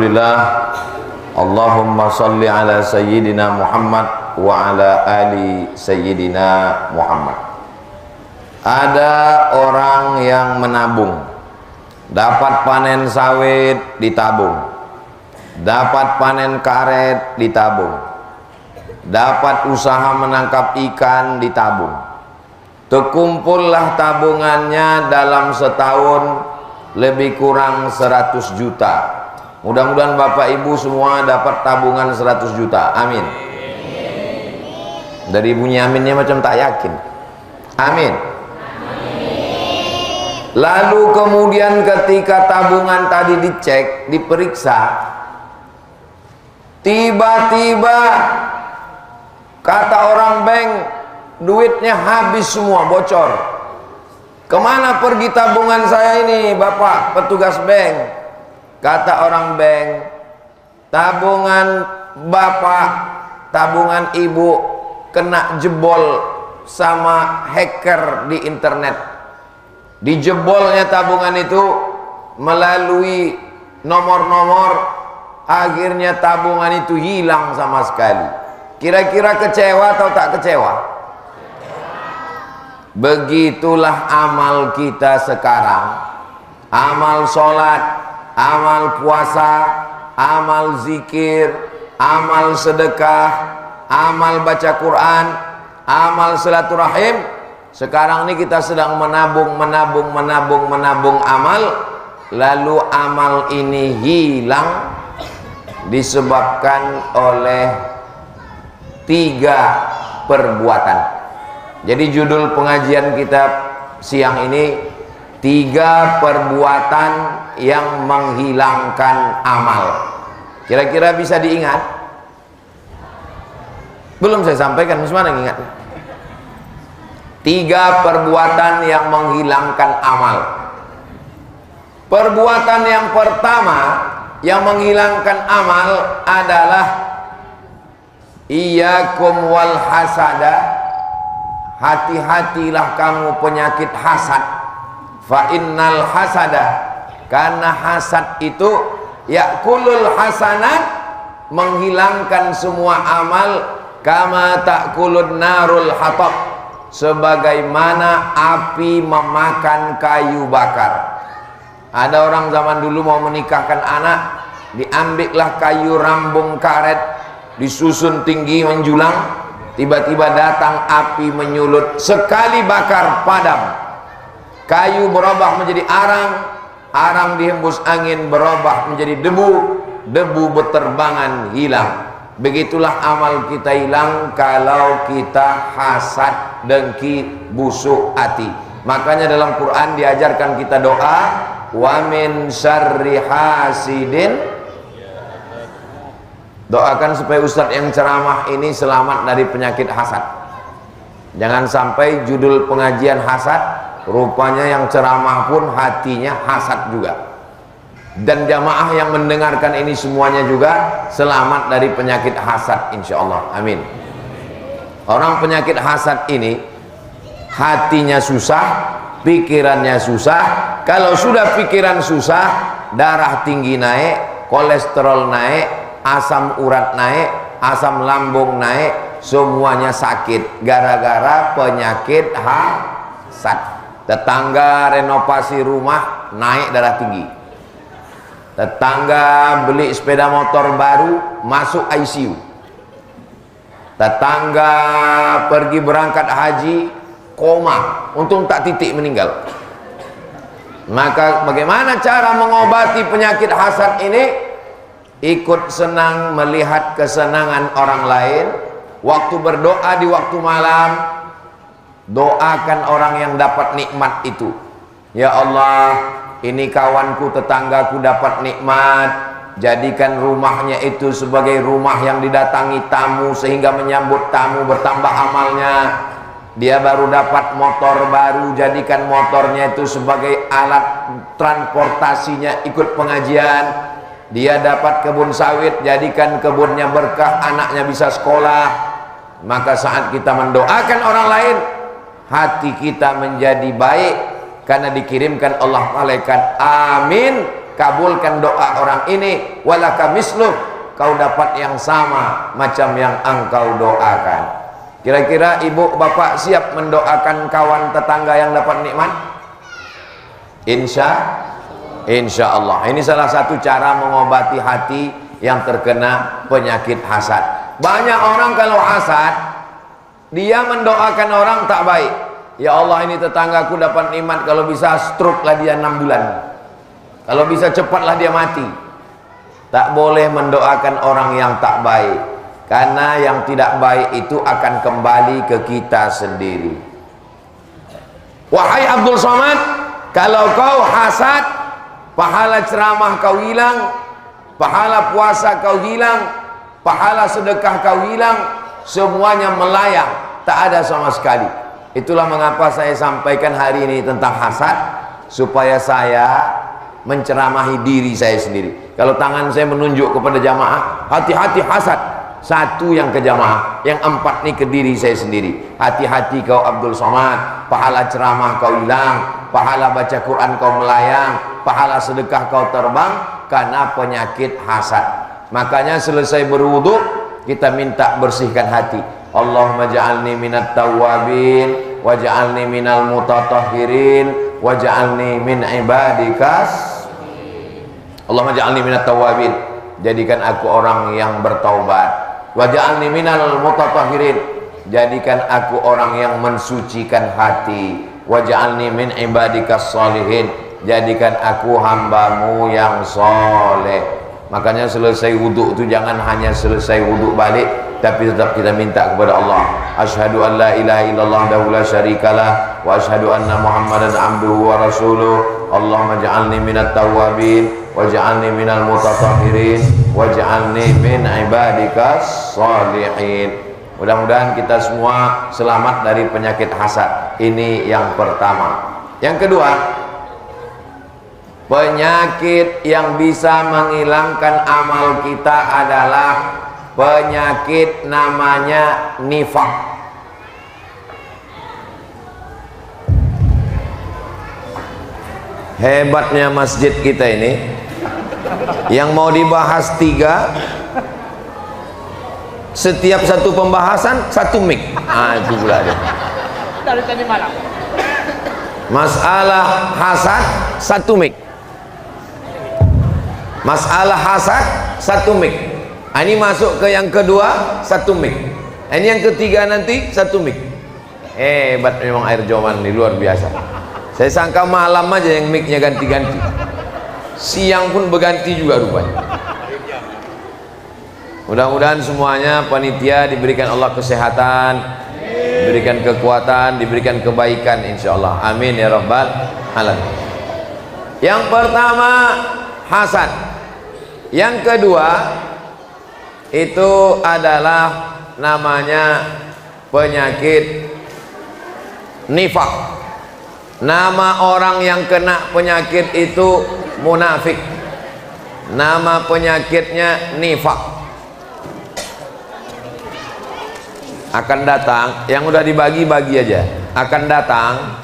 Alhamdulillah. Allahumma salli ala sayyidina Muhammad wa ala ali sayyidina Muhammad. Ada orang yang menabung, dapat panen sawit ditabung, dapat panen karet ditabung, dapat usaha menangkap ikan ditabung. Terkumpullah tabungannya dalam setahun lebih kurang 100 juta. Mudah-mudahan Bapak Ibu semua dapat tabungan 100 juta. Amin. Dari bunyi aminnya macam tak yakin. Amin. Lalu kemudian ketika tabungan tadi dicek, diperiksa, tiba-tiba kata orang bank, duitnya habis semua, bocor. Kemana pergi tabungan saya ini, Bapak petugas bank? Kata orang bank, tabungan Bapak, tabungan Ibu kena jebol sama hacker di internet. Dijebolnya tabungan itu melalui nomor-nomor, akhirnya tabungan itu hilang sama sekali. Kira-kira kecewa atau tak kecewa? Begitulah amal kita sekarang. Amal sholat, amal puasa, amal zikir, amal sedekah, amal baca Quran, amal silaturahim. Sekarang ini kita sedang menabung amal, lalu amal ini hilang disebabkan oleh 3 perbuatan. Jadi judul pengajian kita siang ini 3 perbuatan yang menghilangkan amal. Kira-kira bisa diingat? Belum saya sampaikan, mana ingat? 3 perbuatan yang menghilangkan amal. Perbuatan yang pertama yang menghilangkan amal adalah iyyakum wal hasada. Hati-hatilah kamu penyakit hasad. Fa innal hasada, karena hasad itu yakulul hasanat, menghilangkan semua amal, kama takulun narul hatab, sebagaimana api memakan kayu bakar. Ada orang zaman dulu mau menikahkan anak, diambillah kayu rambung karet, disusun tinggi menjulang, tiba-tiba datang api menyulut, sekali bakar padam. Kayu berubah menjadi arang, arang dihembus angin berubah menjadi debu, debu berterbangan hilang. Begitulah amal kita hilang kalau kita hasad, dengki, busuk hati. Makanya dalam Quran diajarkan kita doa, wa min syarri hasidin. Doakan supaya ustadz yang ceramah ini selamat dari penyakit hasad. Jangan sampai judul pengajian hasad, rupanya yang ceramah pun hatinya hasad juga. Dan jamaah yang mendengarkan ini semuanya juga selamat dari penyakit hasad insyaallah. Amin. Orang penyakit hasad ini hatinya susah, pikirannya susah. Kalau sudah pikiran susah, darah tinggi naik, kolesterol naik, asam urat naik, asam lambung naik, semuanya sakit gara-gara penyakit hasad. Tetangga renovasi rumah naik darah tinggi, tetangga beli sepeda motor baru masuk ICU, tetangga pergi berangkat haji koma, untung tak titik meninggal. Maka bagaimana cara mengobati penyakit hasad ini? Ikut senang melihat kesenangan orang lain. Waktu berdoa di waktu malam, doakan orang yang dapat nikmat itu. Ya Allah, ini kawanku, tetanggaku dapat nikmat, jadikan rumahnya itu sebagai rumah yang didatangi tamu, sehingga menyambut tamu bertambah amalnya. Dia baru dapat motor baru, jadikan motornya itu sebagai alat transportasinya ikut pengajian. Dia dapat kebun sawit, jadikan kebunnya berkah, anaknya bisa sekolah. Maka saat kita mendoakan orang lain, hati kita menjadi baik, karena dikirimkan Allah malaikat amin kabulkan doa orang ini, walaka misluh, kau dapat yang sama macam yang engkau doakan. Kira-kira ibu bapak siap mendoakan kawan tetangga yang dapat nikmat? Insya Allah. Ini salah satu cara mengobati hati yang terkena penyakit hasad. Banyak orang kalau hasad, dia mendoakan orang tak baik. Ya Allah, ini tetanggaku dapat nikmat, kalau bisa stroke lah dia 6 bulan, kalau bisa cepatlah dia mati. Tak boleh mendoakan orang yang tak baik, karena yang tidak baik itu akan kembali ke kita sendiri. Wahai Abdul Somad, kalau kau hasad, pahala ceramah kau hilang, pahala puasa kau hilang, pahala sedekah kau hilang, semuanya melayang, tak ada sama sekali. Itulah mengapa saya sampaikan hari ini tentang hasad, supaya saya menceramahi diri saya sendiri. Kalau tangan saya menunjuk kepada jamaah, hati-hati hasad, satu yang ke jamaah, yang 4 nih ke diri saya sendiri. Hati-hati kau Abdul Somad, pahala ceramah kau hilang, pahala baca Quran kau melayang, pahala sedekah kau terbang karena penyakit hasad. Makanya selesai berwudu, kita minta bersihkan hati. Allahumma ja'alni minat tawwabin waj'alni minal mutatahhirin waj'alni min ibadikas. Allahumma ja'alni minat tawwabin, jadikan aku orang yang bertaubat. Waj'alni minal mutatahhirin, jadikan aku orang yang mensucikan hati. Waj'alni min ibadikas sholihin, jadikan aku hambamu yang soleh. Makanya selesai wudhu itu jangan hanya selesai wudhu balik, tapi tetap kita minta kepada Allah. Asyhadu an la ilaha illallah wahdahu la syarikalah wa asyhadu anna Muhammadan abduhu wa rasuluh. Allahumma ja'alni minat tawwabin waj'alni minal mutatahhirin waj'alni min ibadikas sholihin. Mudah-mudahan kita semua selamat dari penyakit hasad. Ini yang pertama. Yang kedua, penyakit yang bisa menghilangkan amal kita adalah penyakit namanya nifaq. Hebatnya masjid kita ini, yang mau dibahas 3, setiap satu pembahasan 1 mic. Itu pula dia. Dari tadi malam. Masalah hasad 1 mic. Masalah hasad 1 mic. Ini masuk ke yang kedua 1 mic. Ini yang ketiga nanti 1 mic. Hebat memang air joman ini, luar biasa. Saya sangka malam aja yang mic-nya ganti-ganti. Siang pun berganti juga rupanya. Mudah-mudahan semuanya panitia diberikan Allah kesehatan, diberikan kekuatan, diberikan kebaikan insyaallah. Amin ya rabbal alamin. Yang pertama hasad. Yang kedua itu adalah namanya penyakit nifaq. Nama orang yang kena penyakit itu munafik. Nama penyakitnya nifaq. Akan datang, yang udah dibagi-bagi aja. Akan datang,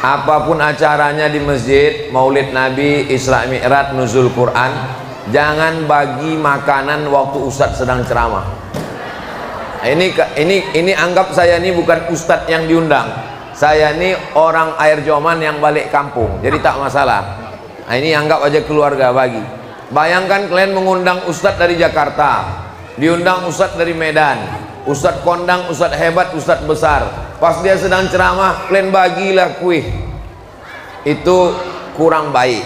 apapun acaranya di masjid, Maulid Nabi, Isra Mi'raj, Nuzul Quran, jangan bagi makanan waktu ustadz sedang ceramah. Ini anggap saya ini bukan ustadz yang diundang. Saya ini orang air joman yang balik kampung, jadi tak masalah. Ini anggap aja keluarga bagi. Bayangkan kalian mengundang ustadz dari Jakarta, diundang ustadz dari Medan, ustadz kondang, ustadz hebat, ustadz besar. Pas dia sedang ceramah, kalian bagilah kue. Itu kurang baik.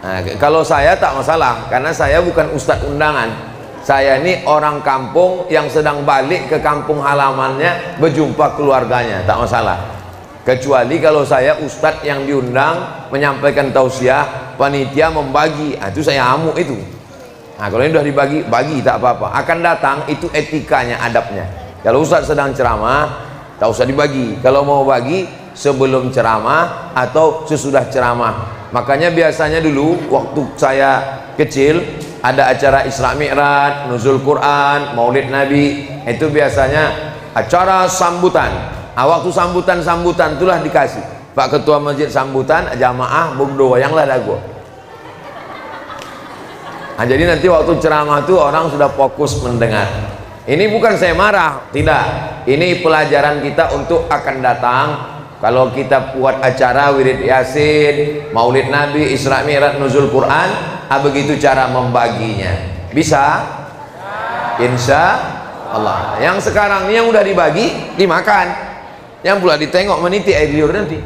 Nah, kalau saya tak masalah, karena saya bukan ustadz undangan. Saya ini orang kampung yang sedang balik ke kampung halamannya, berjumpa keluarganya, tak masalah. Kecuali kalau saya ustadz yang diundang menyampaikan tausiah, panitia membagi, itu saya amuk itu. Nah, kalau ini sudah dibagi, bagi tak apa-apa. Akan datang, itu etikanya, adabnya. Kalau ustadz sedang ceramah, tak usah dibagi. Kalau mau bagi, sebelum ceramah atau sesudah ceramah. Makanya biasanya dulu waktu saya kecil ada acara Isra Mi'raj, Nuzul Quran, Maulid Nabi, itu biasanya acara sambutan. Waktu sambutan itulah dikasih Pak Ketua Masjid sambutan, jamaah berdoa, yanglah dago. Nah, jadi nanti waktu ceramah itu orang sudah fokus mendengar. Ini bukan saya marah, tidak. Ini pelajaran kita untuk akan datang. Kalau kita buat acara wirid yasin, maulid nabi, isra mi'raj, nuzul Quran, begitu cara membaginya. Bisa? Insya Allah. Yang sekarang ini yang udah dibagi, dimakan. Yang pula ditengok meniti air liur nanti.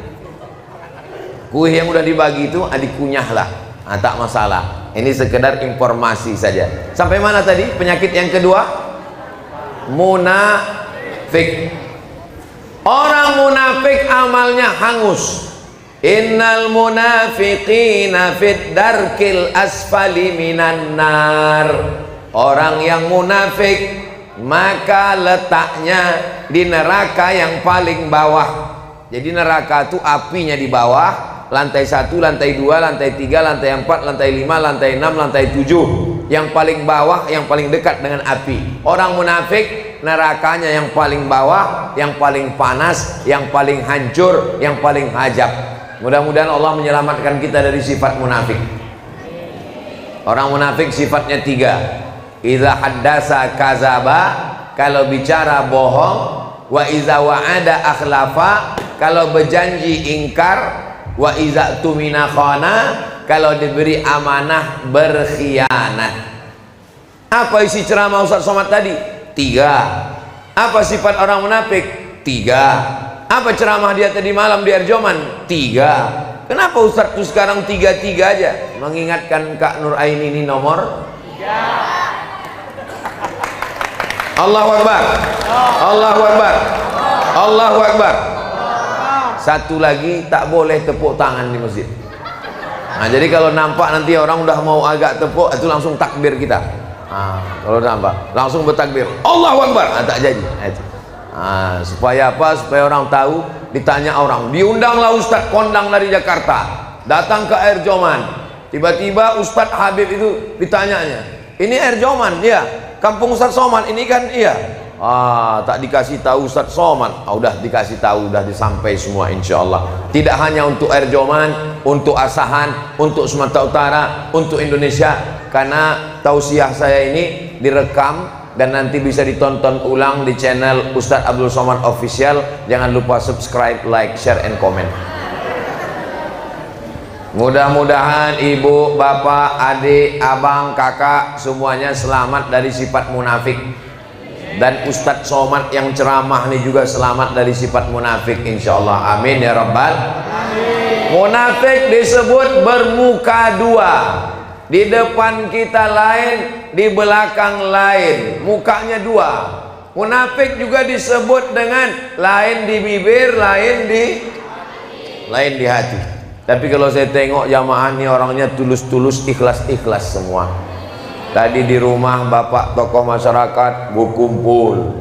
Kue yang udah dibagi itu dikunyah lah. Nah, tak masalah. Ini sekedar informasi saja. Sampai mana tadi? Penyakit yang kedua, munafik. Orang munafik amalnya hangus. Innal munafiqina fid darkil asfali minan nar. Orang yang munafik maka letaknya di neraka yang paling bawah. Jadi neraka itu apinya di bawah, lantai 1, lantai 2, lantai 3, lantai 4, lantai 5, lantai 6, lantai 7. Yang paling bawah, yang paling dekat dengan api. Orang munafik nerakanya yang paling bawah, yang paling panas, yang paling hancur, yang paling hajab. Mudah-mudahan Allah menyelamatkan kita dari sifat munafik. Orang munafik sifatnya 3. Idza haddasa kazaba, kalau bicara bohong. Wa idza wa'ada akhlafa, kalau berjanji ingkar. Wa iza tumina khana, kalau diberi amanah berkhianat. Apa isi ceramah Ustaz Somad tadi? 3. Apa sifat orang munafik? 3. Apa ceramah dia tadi malam di Erjoman? 3. Kenapa Ustaz tuh sekarang 3-3 aja? Mengingatkan Kak Nur Aini ini nomor 3. Allahu Akbar. Allahu Akbar. Allahu Akbar. Satu lagi, tak boleh tepuk tangan di masjid. Nah, jadi kalau nampak nanti orang udah mau agak tepuk, itu langsung takbir kita. Nah, kalau nampak langsung bertakbir Allahu Akbar. Nah, tak jadi. Nah, supaya apa? Supaya orang tahu. Ditanya orang, diundanglah Ustadz kondang dari Jakarta, datang ke Air Joman. Tiba-tiba Ustadz Habib itu ditanyanya, ini Air Joman? Iya. Kampung Ustadz Somad ini kan? Iya. Tak dikasih tahu Ustadz Somad. Udah dikasih tahu, udah disampai semua insyaallah. Tidak hanya untuk Air Joman, untuk Asahan, untuk Sumatera Utara, untuk Indonesia. Karena tausiah saya ini direkam dan nanti bisa ditonton ulang di channel Ustadz Abdul Somad Official. Jangan lupa subscribe, like, share, and comment. Mudah-mudahan ibu, bapak, adik, abang, kakak semuanya selamat dari sifat munafik. Dan Ustadz Somad yang ceramah ini juga selamat dari sifat munafik insyaallah. Amin ya rabbal alamin. Munafik disebut bermuka 2. Di depan kita lain, di belakang lain. Mukanya 2. Munafik juga disebut dengan lain di bibir, lain di hati. Tapi kalau saya tengok jamaah ini orangnya tulus-tulus, ikhlas-ikhlas semua. Tadi di rumah bapak tokoh masyarakat berkumpul,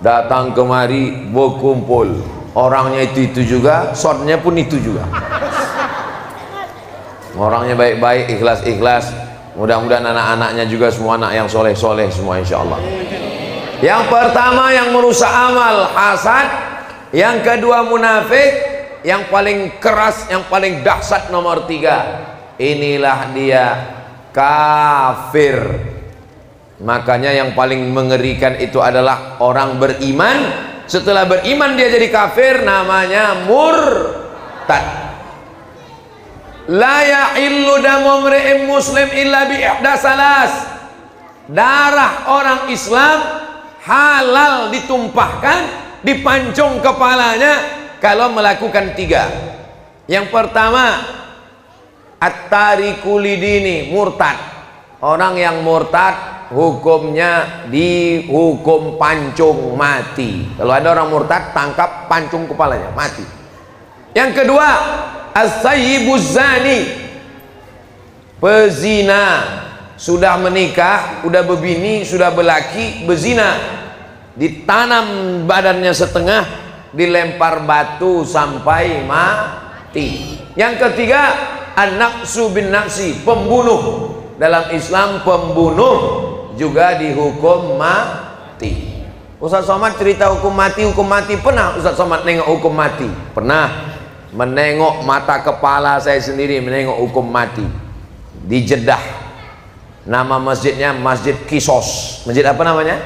datang kemari berkumpul, orangnya itu juga, shotnya pun itu juga. Orangnya baik-baik, ikhlas-ikhlas. Mudah-mudahan anak-anaknya juga semua anak yang soleh-soleh semua insyaallah. Yang pertama yang merusak amal, hasad. Yang kedua munafik. Yang paling keras, yang paling dahsyat nomor 3. Inilah dia kafir. Makanya yang paling mengerikan itu adalah orang beriman, setelah beriman dia jadi kafir, namanya murtad. La ya'illu damu mri'in muslim illa bi ihda salas. Darah orang Islam halal ditumpahkan, dipancung kepalanya kalau melakukan 3. Yang pertama, at-tariku lidini, murtad. Orang yang murtad hukumnya dihukum pancung mati. Kalau ada orang murtad, tangkap, pancung kepalanya, mati. Yang kedua, as-sayyibuz zani, pezina. Sudah menikah, sudah berbini, sudah berlaki, berzina. Ditanam badannya setengah, dilempar batu sampai mati. Yang ketiga, an-naqsu bin naqsi, pembunuh. Dalam Islam pembunuh juga dihukum mati. Ustaz Somad cerita hukum mati pernah Ustaz Somad nengok hukum mati? Pernah. Menengok mata kepala saya sendiri menengok hukum mati di Jeddah. Nama masjidnya Masjid Qisas. Masjid apa namanya?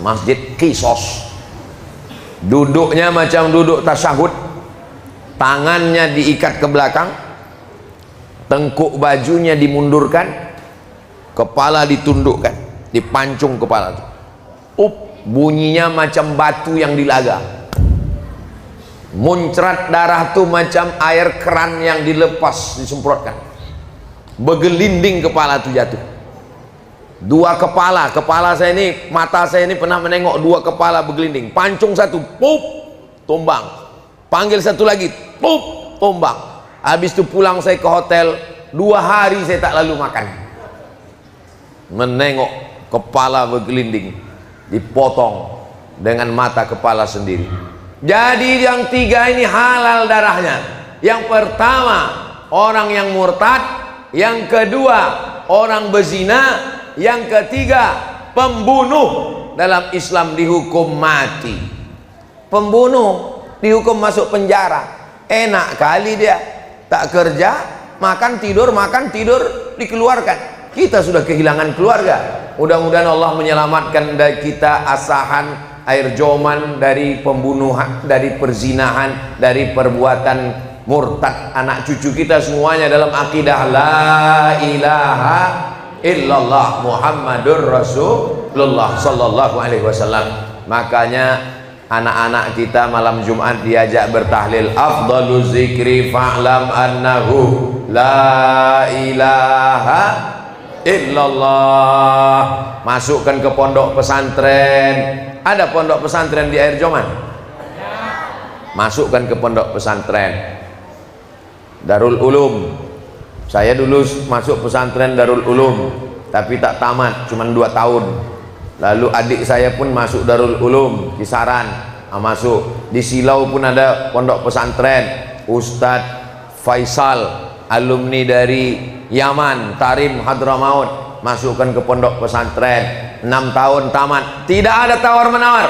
Masjid Qisas. Duduknya macam duduk tasyahud, tangannya diikat ke belakang, tengkuk bajunya dimundurkan, kepala ditundukkan, dipancung kepala tuh. Bunyinya macam batu yang dilaga, muncrat darah tuh macam air keran yang dilepas, disemprotkan, begelinding kepala tuh jatuh. Dua kepala, saya ini, mata saya ini pernah menengok dua kepala begelinding, pancung satu, pup, tumbang, panggil satu lagi, pup, tumbang. Habis itu pulang saya ke hotel, 2 hari saya tak lalu makan, menengok kepala begelinding dipotong dengan mata kepala sendiri. Jadi yang 3 ini halal darahnya. Yang pertama orang yang murtad, yang kedua orang berzina, yang ketiga pembunuh. Dalam Islam dihukum mati. Pembunuh dihukum masuk penjara. Enak kali dia, tak kerja, makan tidur dikeluarkan. Kita sudah kehilangan keluarga. Mudah-mudahan Allah menyelamatkan dari kita asahan air joman, dari pembunuhan, dari perzinahan, dari perbuatan murtad anak cucu kita semuanya dalam akidah la ilaha illallah Muhammadur Rasulullah sallallahu alaihi wasallam. Makanya anak-anak kita malam Jumat diajak bertahlil, afdaluz zikri fa'lam annahu la ilaha illallah. Masukkan ke pondok pesantren. Ada pondok pesantren di Air Joman? Masukkan ke pondok pesantren Darul Ulum. Saya dulu masuk pesantren Darul Ulum, tapi tak tamat, cuma 2 tahun. Lalu adik saya pun masuk Darul Ulum, Kisaran, masuk. Di Silau pun ada pondok pesantren Ustadz Faisal, alumni dari Yaman, Tarim, Hadramaut, masukkan ke pondok pesantren. 6 tahun tamat, tidak ada tawar menawar.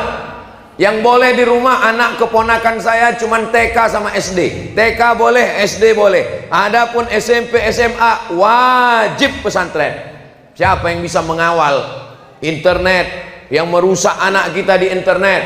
Yang boleh di rumah anak keponakan saya cuman TK sama SD. TK boleh, SD boleh. Adapun SMP, SMA wajib pesantren. Siapa yang bisa mengawal internet yang merusak anak kita di internet?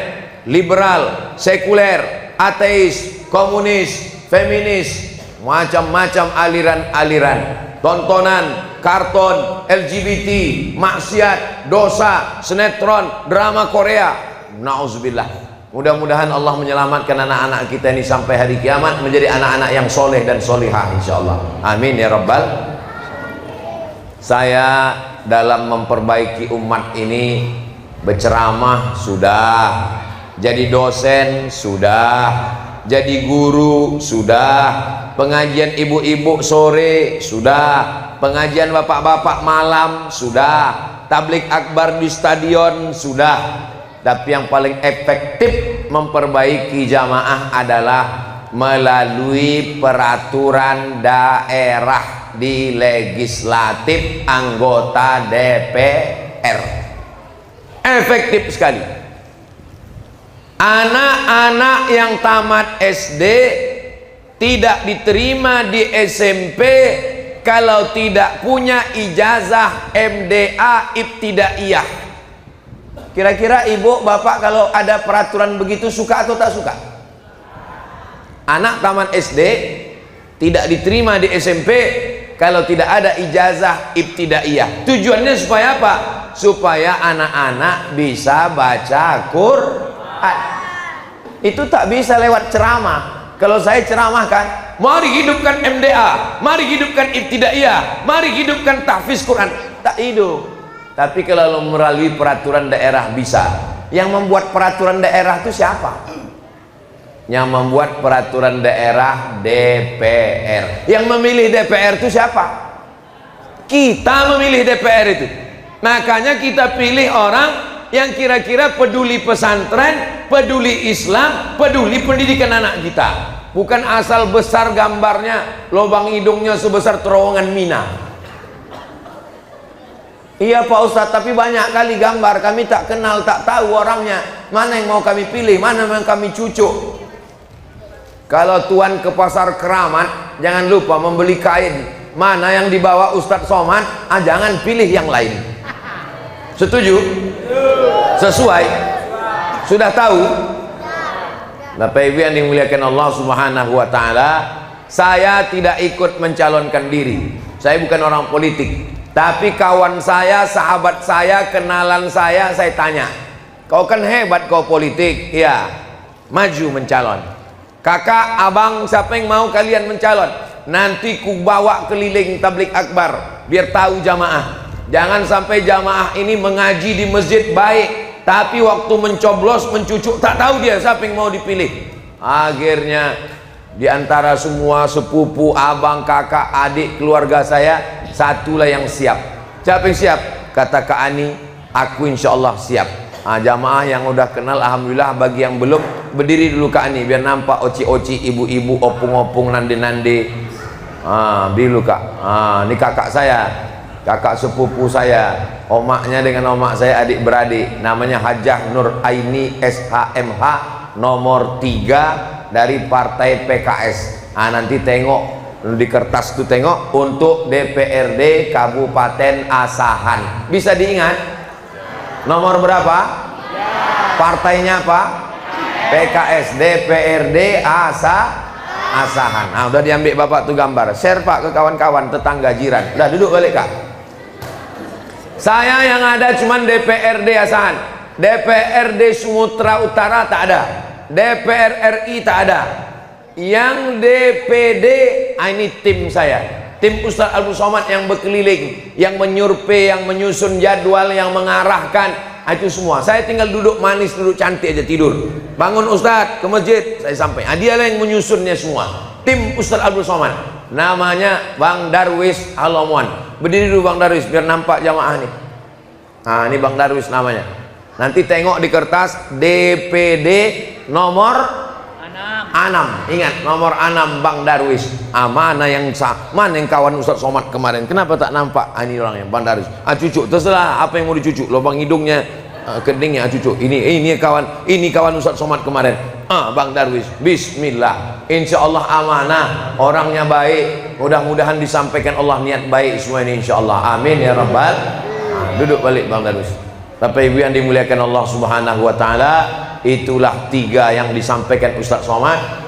Liberal, sekuler, ateis, komunis, feminis, macam-macam aliran-aliran, tontonan, karton, LGBT, maksiat, dosa, sinetron, drama Korea. Nauzubillah. Mudah-mudahan Allah menyelamatkan anak-anak kita ini sampai hari kiamat menjadi anak-anak yang soleh dan solihah insyaallah. Amin ya rabbal. Saya dalam memperbaiki umat ini berceramah sudah, jadi dosen sudah, jadi guru sudah, pengajian ibu-ibu sore sudah, pengajian bapak-bapak malam sudah, tablik akbar di stadion sudah. Tapi yang paling efektif memperbaiki jamaah adalah melalui peraturan daerah di legislatif anggota DPR. Efektif sekali. Anak-anak yang tamat SD tidak diterima di SMP kalau tidak punya ijazah MDA Ibtidaiyah. Kira-kira ibu bapak kalau ada peraturan begitu suka atau tak suka? Anak tamat SD tidak diterima di SMP kalau tidak ada ijazah Ibtidaiyah. Tujuannya supaya apa? Supaya anak-anak bisa baca Quran. Itu tak bisa lewat ceramah. Kalau saya ceramahkan, mari hidupkan MDA, mari hidupkan Ibtidaiyah, mari hidupkan tahfiz Quran, tak hidup. Tapi kalau melalui peraturan daerah bisa. Yang membuat peraturan daerah itu siapa? Yang membuat peraturan daerah DPR. Yang memilih DPR itu siapa? Kita memilih DPR itu. Makanya kita pilih orang yang kira-kira peduli pesantren, peduli Islam, peduli pendidikan anak kita. Bukan asal besar gambarnya, lubang hidungnya sebesar terowongan Mina. Iya Pak Ustadz, tapi banyak kali gambar kami tak kenal, tak tahu orangnya. Mana yang mau kami pilih, mana yang kami cucuk. Kalau tuan ke pasar Keramat, jangan lupa membeli kain mana yang dibawa Ustadz Somad, jangan pilih yang lain. Setuju? Sesuai? Sudah tahu? Bapak Ibu yang dimuliakan Allah Subhanahu wa taala, saya tidak ikut mencalonkan diri. Saya bukan orang politik. Tapi kawan saya, sahabat saya, kenalan saya tanya, kau kan hebat kau politik, ya, maju mencalon. Kakak, abang, siapa yang mau kalian mencalon? Nanti ku bawa keliling tablik akbar, biar tahu jamaah. Jangan sampai jamaah ini mengaji di masjid baik, tapi waktu mencoblos, mencucuk, tak tahu dia siapa yang mau dipilih. Akhirnya di antara semua sepupu, abang, kakak, adik, keluarga saya, satulah yang siap. Siapa yang siap? Kata Kak Ani, aku insya Allah siap. Jamaah yang udah kenal, alhamdulillah. Bagi yang belum, berdiri dulu Kak Ani, biar nampak oci-oci, ibu-ibu, opung-opung, nande-nande. Dulu Kak. Ini kakak saya, kakak sepupu saya, omaknya dengan omak saya adik beradik, namanya Hajah Nur Aini SHMH, nomor 3 dari partai PKS. Nanti tengok di kertas tuh, tengok untuk DPRD Kabupaten Asahan. Bisa diingat? Nomor berapa? Partainya apa? PKS, DPRD Asahan. Udah diambil Bapak tuh gambar. Share Pak ke kawan-kawan, tetangga, jiran. Udah duduk balik Kak. Saya yang ada cuman DPRD Asahan. DPRD Sumatera Utara tak ada. DPR RI tak ada. Yang DPD, ini tim saya. Tim Ustadz Abdul Somad yang berkeliling, yang menyurvei, yang menyusun jadwal, yang mengarahkan, itu semua. Saya tinggal duduk manis, duduk cantik aja, tidur. Bangun Ustadz ke masjid, saya sampai. Dialah yang menyusunnya semua. Tim Ustadz Abdul Somad. Namanya Bang Darwis Halomuan. Berdiri dulu Bang Darwis biar nampak jamaah nih. Ini Bang Darwis namanya. Nanti tengok di kertas DPD nomor 6. Ingat, nomor 6 Bang Darwis. Mana yang kawan Ustadz Somad kemarin? Kenapa tak nampak? Ini orangnya Bang Darwis. Cucuk, terserah apa yang mau dicucuk. Lubang hidungnya, keningnya cucuk. Ini kawan Ustadz Somad kemarin. Bang Darwis. Bismillah. Insya Allah amanah. Orangnya baik. Mudah-mudahan disampaikan Allah niat baik semua ini insya Allah. Amin ya rabbal. Duduk balik Bang Darwis. Bapak Ibu yang dimuliakan Allah Subhanahu wa taala, itulah 3 yang disampaikan Ustadz Somad.